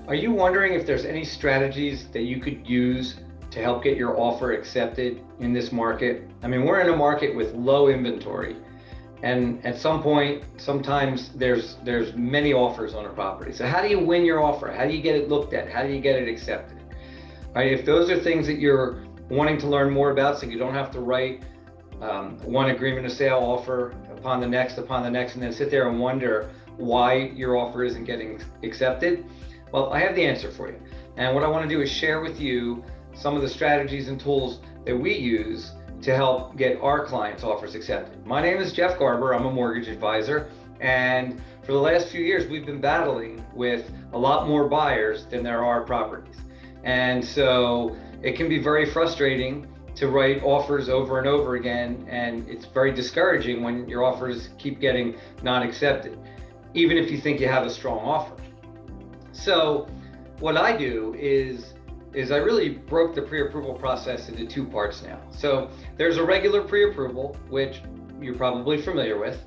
Are you wondering if there's any strategies that you could use to help get your offer accepted in this market? I mean, we're in a market with low inventory, and at some point, sometimes there's many offers on a property. So how do you win your offer? How do you get it looked at? How do you get it accepted? All right, if those are things that you're wanting to learn more about, so you don't have to write one agreement of sale offer upon the next, and then sit there and wonder why your offer isn't getting accepted, well, I have the answer for you. And what I want to do is share with you some of the strategies and tools that we use to help get our clients' offers accepted. My name is Jeff Garber. I'm a mortgage advisor. And for the last few years, we've been battling with a lot more buyers than there are properties. And so it can be very frustrating to write offers over and over again. And it's very discouraging when your offers keep getting not accepted, even if you think you have a strong offer. So what I do is I really broke the pre-approval process into two parts now. So there's a regular pre-approval, which you're probably familiar with,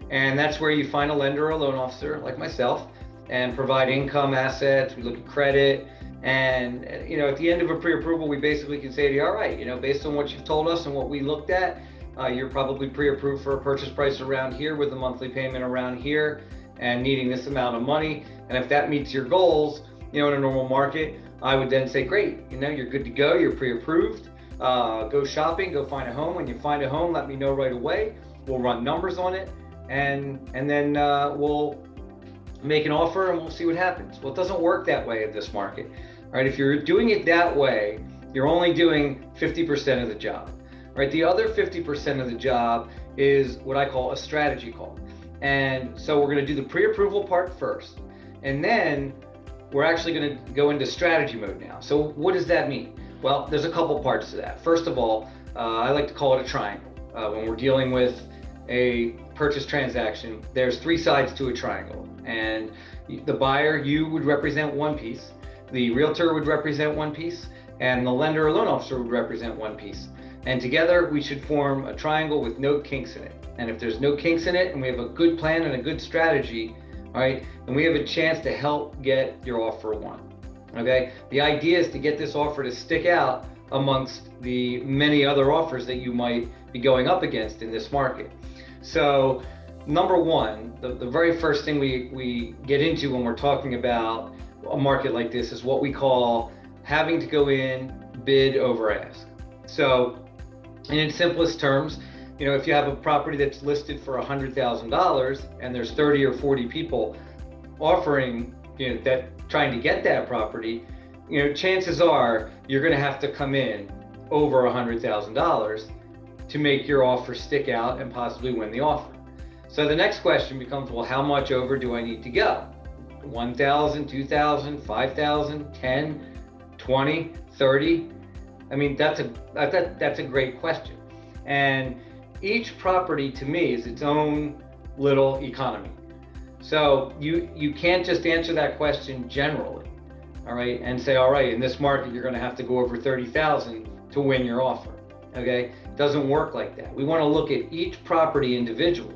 and that's where you find a lender or a loan officer like myself and provide income, assets. We look at credit, and at the end of a pre-approval, we basically can say to you, all right, based on what you've told us and what we looked at, you're probably pre-approved for a purchase price around here with a monthly payment around here and needing this amount of money. And if that meets your goals, in a normal market, I would then say, great, you're good to go, you're pre-approved, go shopping, go find a home. When you find a home, let me know right away. We'll run numbers on it, and then we'll make an offer and we'll see what happens. Well, it doesn't work that way in this market, right? If you're doing it that way, you're only doing 50% of the job, right? The other 50% of the job is what I call a strategy call. And so we're going to do the pre-approval part first, and then we're actually going to go into strategy mode now. So what does that mean? Well, there's a couple parts to that. First of all, I like to call it a triangle. When we're dealing with a purchase transaction, there's three sides to a triangle. And the buyer, you would represent one piece, the realtor would represent one piece, and the lender or loan officer would represent one piece. And together we should form a triangle with no kinks in it. And if there's no kinks in it and we have a good plan and a good strategy, all right, then we have a chance to help get your offer won. Okay, the idea is to get this offer to stick out amongst the many other offers that you might be going up against in this market. So number one, the very first thing we get into when we're talking about a market like this is what we call having to go in bid over ask. So in its simplest terms, if you have a property that's listed for $100,000 and there's 30 or 40 people offering, that trying to get that property, chances are you're going to have to come in over $100,000 to make your offer stick out and possibly win the offer. So the next question becomes, well, how much over do I need to go? 1,000, 2,000, 5,000, 10, 20, 30? I mean, that's a great question. And each property to me is its own little economy. So you can't just answer that question generally, all right, and say, all right, in this market, you're going to have to go over 30,000 to win your offer, okay? It doesn't work like that. We want to look at each property individually.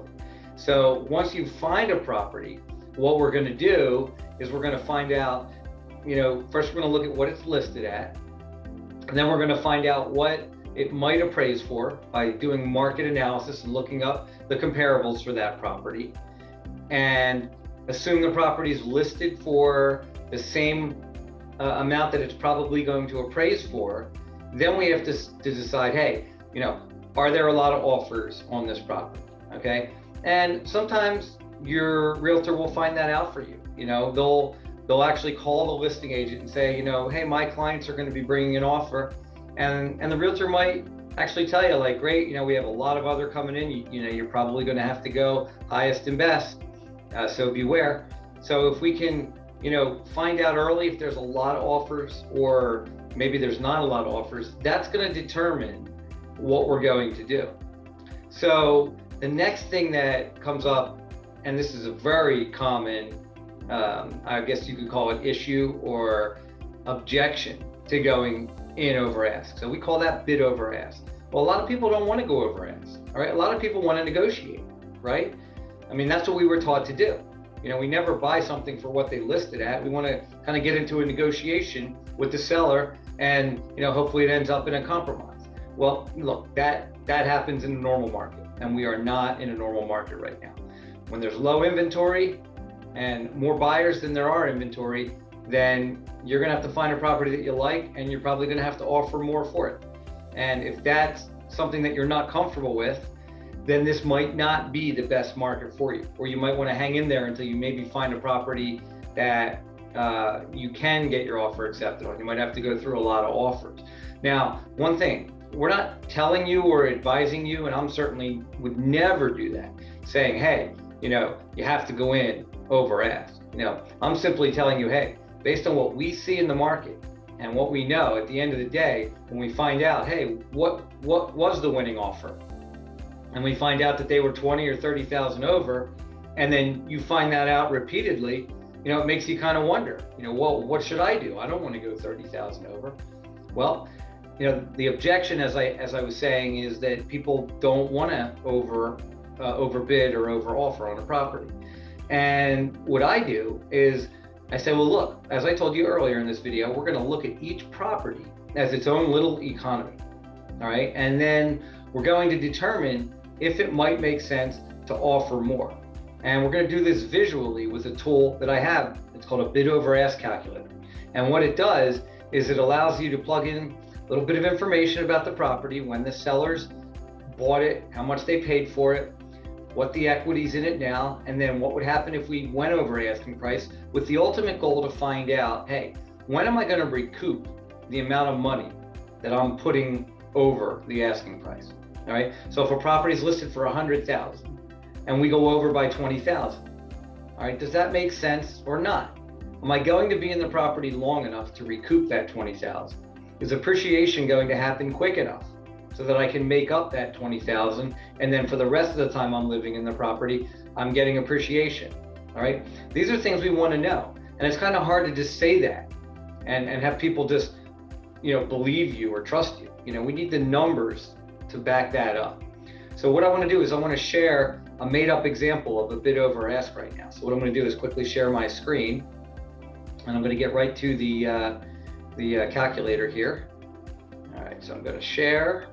So once you find a property, what we're going to do is we're going to find out, first we're going to look at what it's listed at, and then we're going to find out what it might appraise for by doing market analysis and looking up the comparables for that property, and assume the property is listed for the same amount that it's probably going to appraise for. Then we have to decide, hey, are there a lot of offers on this property? Okay, and sometimes your realtor will find that out for you. They'll actually call the listing agent and say, hey, my clients are going to be bringing an offer. And the realtor might actually tell you, like, great, we have a lot of other coming in, you're probably going to have to go highest and best, so beware. So if we can, find out early if there's a lot of offers or maybe there's not a lot of offers, that's going to determine what we're going to do. So the next thing that comes up, and this is a very common, I guess you could call it issue or objection to going in over ask. So we call that bid over ask. Well, a lot of people don't want to go over ask. All right, a lot of people want to negotiate, right? I mean, that's what we were taught to do. we never buy something for what they listed at. We want to kind of get into a negotiation with the seller, and hopefully it ends up in a compromise. Well, look, that happens in a normal market, and we are not in a normal market right now. When there's low inventory and more buyers than there are inventory, then you're going to have to find a property that you like, and you're probably going to have to offer more for it. And if that's something that you're not comfortable with, then this might not be the best market for you, or you might want to hang in there until you maybe find a property that you can get your offer accepted on. You might have to go through a lot of offers. Now, one thing, we're not telling you or advising you, and I'm certainly would never do that, saying, hey, you have to go in over ask. I'm simply telling you, hey, based on what we see in the market and what we know, at the end of the day, when we find out, hey, what was the winning offer? And we find out that they were 20 or 30,000 over, and then you find that out repeatedly, it makes you kind of wonder, well, what should I do? I don't want to go 30,000 over. Well, the objection, as I was saying, is that people don't want to overbid or over offer on a property. And what I do is I say, well, look, as I told you earlier in this video, we're going to look at each property as its own little economy. All right. And then we're going to determine if it might make sense to offer more. And we're going to do this visually with a tool that I have. It's called a bid over ask calculator. And what it does is it allows you to plug in a little bit of information about the property, when the sellers bought it, how much they paid for it, what the equity's in it now, and then what would happen if we went over asking price, with the ultimate goal to find out, hey, when am I going to recoup the amount of money that I'm putting over the asking price? All right. So if a property is listed for 100,000 and we go over by 20,000, all right, does that make sense or not? Am I going to be in the property long enough to recoup that 20,000? Is appreciation going to happen quick enough so that I can make up that 20,000, and then for the rest of the time I'm living in the property, I'm getting appreciation? All right. These are things we want to know, and it's kind of hard to just say that and have people just believe you or trust you. We need the numbers to back that up. So what I want to do is I want to share a made-up example of a bid over ask right now. So what I'm going to do is quickly share my screen, and I'm going to get right to the calculator here. All right, so I'm going to share,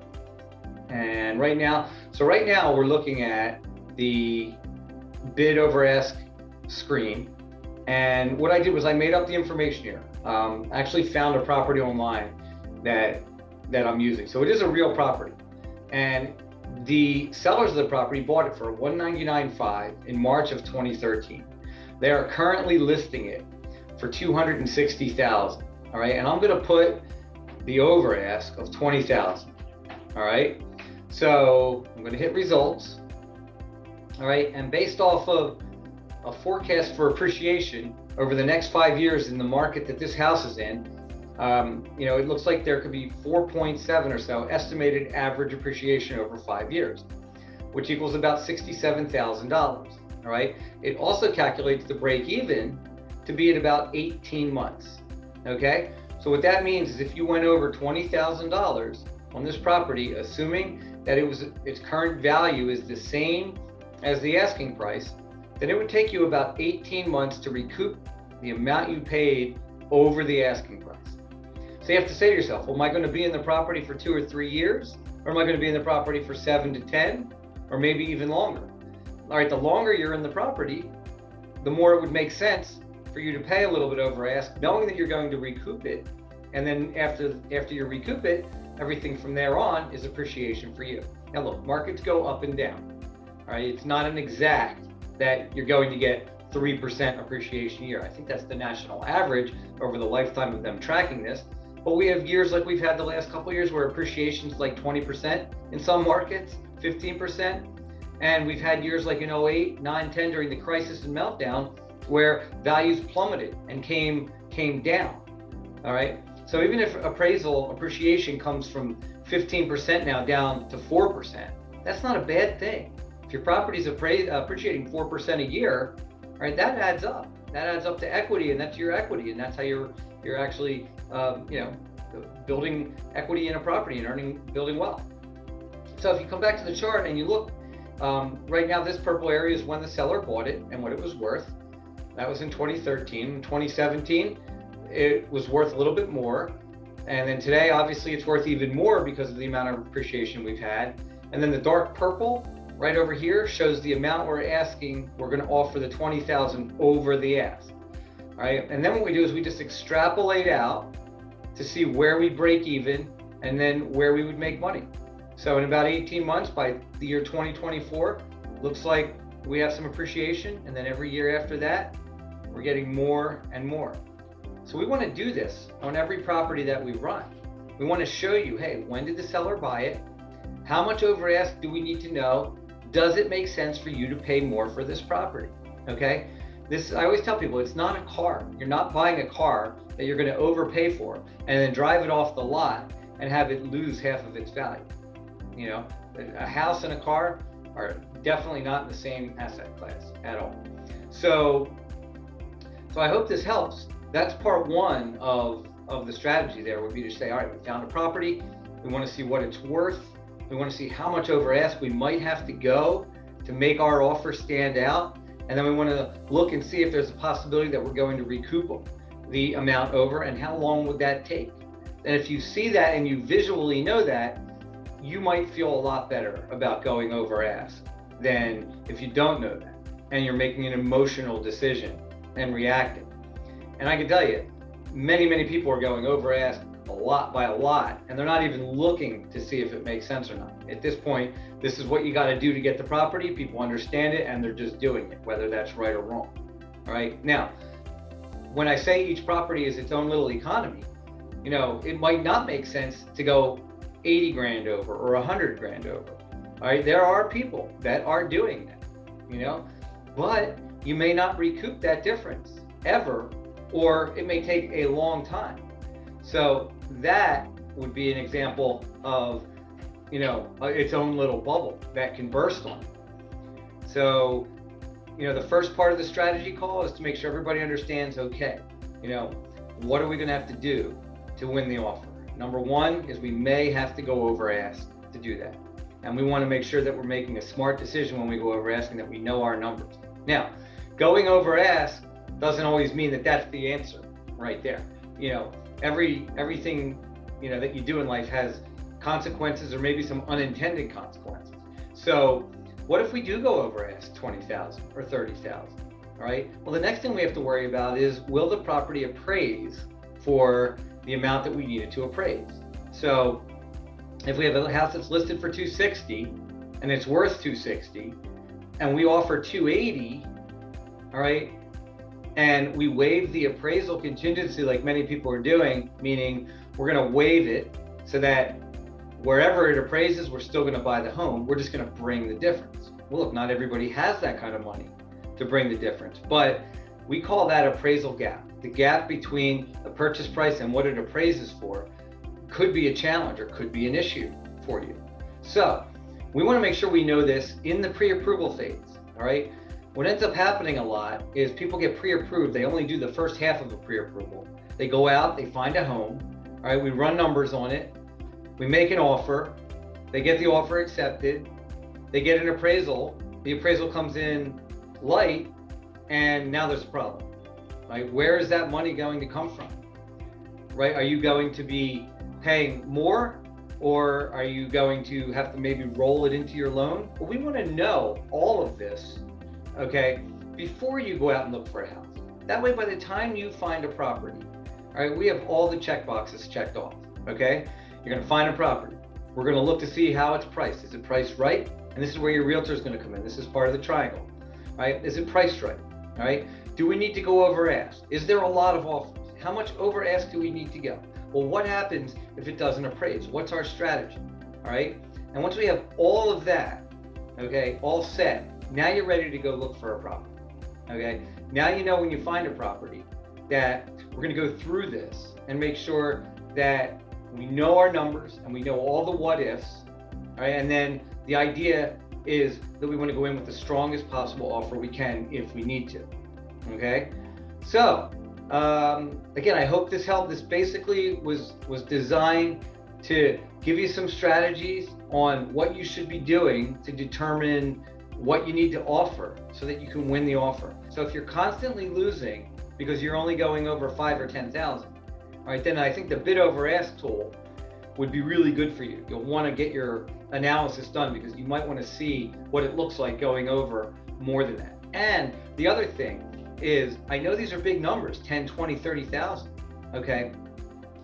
and right now we're looking at the bid over ask screen. And what I did was I made up the information here. I actually found a property online that I'm using. So it is a real property. And the sellers of the property bought it for $199,500 in March of 2013. They are currently listing it for $260,000. All right, and I'm going to put the over ask of $20,000. All right, so I'm going to hit results. All right, and based off of a forecast for appreciation over the next 5 years in the market that this house is in, it looks like there could be 4.7 or so estimated average appreciation over 5 years, which equals about $67,000. All right. It also calculates the break even to be at about 18 months. Okay. So what that means is if you went over $20,000 on this property, assuming that its current value is the same as the asking price, then it would take you about 18 months to recoup the amount you paid over the asking price. So you have to say to yourself, well, am I going to be in the property for 2 or 3 years? Or am I going to be in the property for 7 to 10, or maybe even longer? All right, the longer you're in the property, the more it would make sense for you to pay a little bit over ask, knowing that you're going to recoup it. And then after you recoup it, everything from there on is appreciation for you. Now look, markets go up and down. All right, it's not an exact that you're going to get 3% appreciation a year. I think that's the national average over the lifetime of them tracking this. But we have years like we've had the last couple of years where appreciation is like 20% in some markets, 15%. And we've had years like in 08, 9, 10 during the crisis and meltdown where values plummeted and came down. All right. So even if appreciation comes from 15% now down to 4%, that's not a bad thing. If your property is appreciating 4% a year, all right, that adds up. That adds up to equity, and that's your equity, and that's how you're actually building equity in a property and building wealth. So if you come back to the chart and you look, right now this purple area is when the seller bought it and what it was worth. That was in 2013. In 2017, it was worth a little bit more. And then today, obviously, it's worth even more because of the amount of appreciation we've had. And then the dark purple right over here shows the amount we're asking. We're going to offer the $20,000 over the ask. All right. And then what we do is we just extrapolate out to see where we break even and then where we would make money. So in about 18 months, by the year 2024, looks like we have some appreciation. And then every year after that, we're getting more and more. So we want to do this on every property that we run. We want to show you, hey, when did the seller buy it? How much over ask do we need to know? Does it make sense for you to pay more for this property? Okay. I always tell people, it's not a car. You're not buying a car that you're going to overpay for and then drive it off the lot and have it lose half of its value. You know, a house and a car are definitely not in the same asset class at all. So I hope this helps. That's part one of the strategy there would be to say, all right, we found a property. We want to see what it's worth. We want to see how much over ask we might have to go to make our offer stand out. And then we want to look and see if there's a possibility that we're going to recoup the amount over and how long would that take. And if you see that and you visually know that, you might feel a lot better about going over ask than if you don't know that and you're making an emotional decision and reacting. And I can tell you, many people are going over ask a lot by a lot, and they're not even looking to see if it makes sense or not. At this point, this is what you got to do to get the property. People understand it and they're just doing it, whether that's right or wrong. All right. Now, when I say each property is its own little economy, you know, it might not make sense to go 80 grand over or 100 grand over. All right. There are people that are doing that, you know, but you may not recoup that difference ever, or it may take a long time. So that would be an example of, you know, its own little bubble that can burst on it. So, you know, the first part of the strategy call is to make sure everybody understands, okay, you know, what are we going to have to do to win the offer? Number one is we may have to go over ask to do that. And we want to make sure that we're making a smart decision when we go over ask and that we know our numbers. Now, going over ask doesn't always mean that that's the answer right there. You know, everything, you know, that you do in life has consequences or maybe some unintended consequences. So what if we do go over ask 20,000 or 30,000? All right. Well, the next thing we have to worry about is, will the property appraise for the amount that we need it to appraise? So if we have a house that's listed for 260 and it's worth 260 and we offer 280, all right, and we waive the appraisal contingency like many people are doing, meaning we're going to waive it so that wherever it appraises, we're still going to buy the home. We're just going to bring the difference. Well, look, not everybody has that kind of money to bring the difference, but we call that appraisal gap. The gap between the purchase price and what it appraises for could be a challenge or could be an issue for you. So we want to make sure we know this in the pre-approval phase. All right. What ends up happening a lot is people get pre-approved. They only do the first half of a pre-approval. They go out, they find a home. All right, we run numbers on it. We make an offer. They get the offer accepted. They get an appraisal. The appraisal comes in light, and now there's a problem. Right? Where is that money going to come from? Right? Are you going to be paying more, or are you going to have to maybe roll it into your loan? Well, we want to know all of this, okay, before you go out and look for a house. That way, by the time you find a property, all right, we have all the check boxes checked off, okay? You're going to find a property. We're going to look to see how it's priced. Is it priced right? And this is where your realtor is going to come in. This is part of the triangle, right? Is it priced right? All right. Do we need to go over ask? Is there a lot of offers? How much over ask do we need to go? Well, what happens if it doesn't appraise? What's our strategy? All right. And once we have all of that, okay, all set, now you're ready to go look for a property. Okay. Now you know when you find a property that we're going to go through this and make sure that we know our numbers and we know all the what ifs. All right. And then the idea is that we want to go in with the strongest possible offer we can if we need to. Okay. So again, I hope this helped. This basically was designed to give you some strategies on what you should be doing to determine what you need to offer so that you can win the offer. So if you're constantly losing because you're only going over 5 or 10,000, all right, then I think the bid over ask tool would be really good for you. You'll want to get your analysis done because you might want to see what it looks like going over more than that. And the other thing is, I know these are big numbers, 10, 20, 30,000, okay?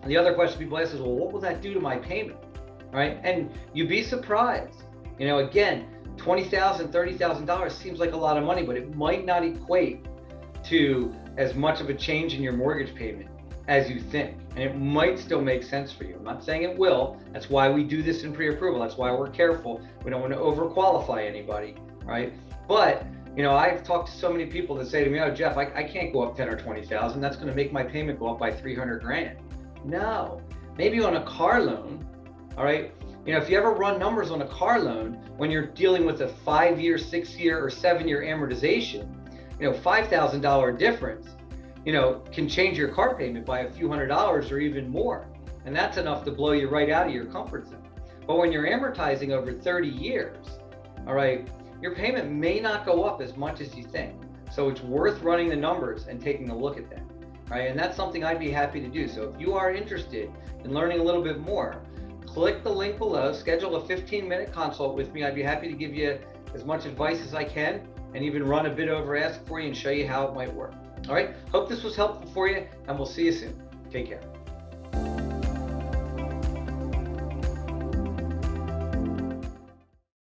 And the other question people ask is, well, what will that do to my payment, right? And you'd be surprised. You know, again, $20,000, $30,000 seems like a lot of money, but it might not equate to as much of a change in your mortgage payment as you think. And it might still make sense for you. I'm not saying it will. That's why we do this in pre-approval. That's why we're careful. We don't want to overqualify anybody, right? But, you know, I've talked to so many people that say to me, oh, Jeff, I can't go up 10 or 20,000. That's going to make my payment go up by 300 grand. No, maybe on a car loan, all right? You know, if you ever run numbers on a car loan, when you're dealing with a 5-year, 6-year, or 7-year amortization, you know, $5,000 difference, you know, can change your car payment by a few $100s or even more. And that's enough to blow you right out of your comfort zone. But when you're amortizing over 30 years, all right, your payment may not go up as much as you think. So it's worth running the numbers and taking a look at that, right? And that's something I'd be happy to do. So if you are interested in learning a little bit more, click the link below, schedule a 15-minute consult with me. I'd be happy to give you as much advice as I can and even run a bid over ask for you and show you how it might work. All right, hope this was helpful for you, and we'll see you soon. Take care.